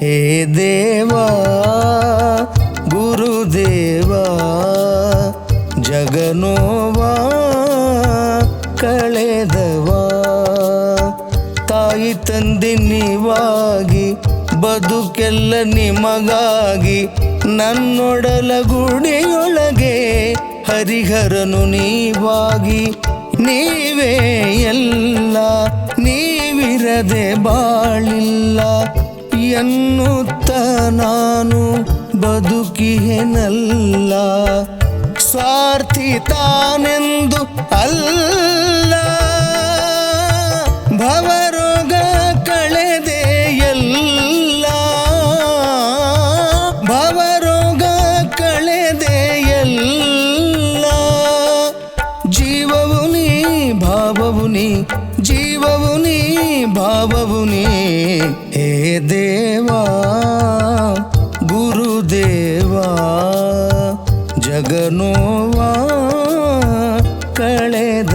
ಹೇ ದೇವಾ ಗುರುದೇವಾ ಜಗನೋವಾ ಕಳೆದವಾ ತಾಯಿ ತಂದೆ ನೀವಾಗಿ ಬದುಕೆಲ್ಲ ನಿಮಗಾಗಿ ನನ್ನೊಡಲ ಗುಡಿಯೊಳಗೆ ಹರಿಹರನು ನೀವಾಗಿ ನೀವೇ ಎಲ್ಲ ನೀವಿರದೆ ಬಾಳಿಲ್ಲ ಎನ್ನುತ್ತ ನಾನು ಬದುಕಿಯೇನಲ್ಲ ಸ್ವಾರ್ಥಿ ತಾನೆಂದು ಅಲ್ಲ ಭವರೋಗ ಕಳೆದೆ ಎಲ್ಲ ಭವರೋಗ ಕಳೆದೆ ಎಲ್ಲ ಜೀವವು ನೀ ಭಾವವು ನೀ ಜೀವವು ನೀ ಭಾವವು ನೀ ಹೇ ದೇವಾ ಗುರುದೇವಾ ಜಗನೋವಾ ಕಳೆದ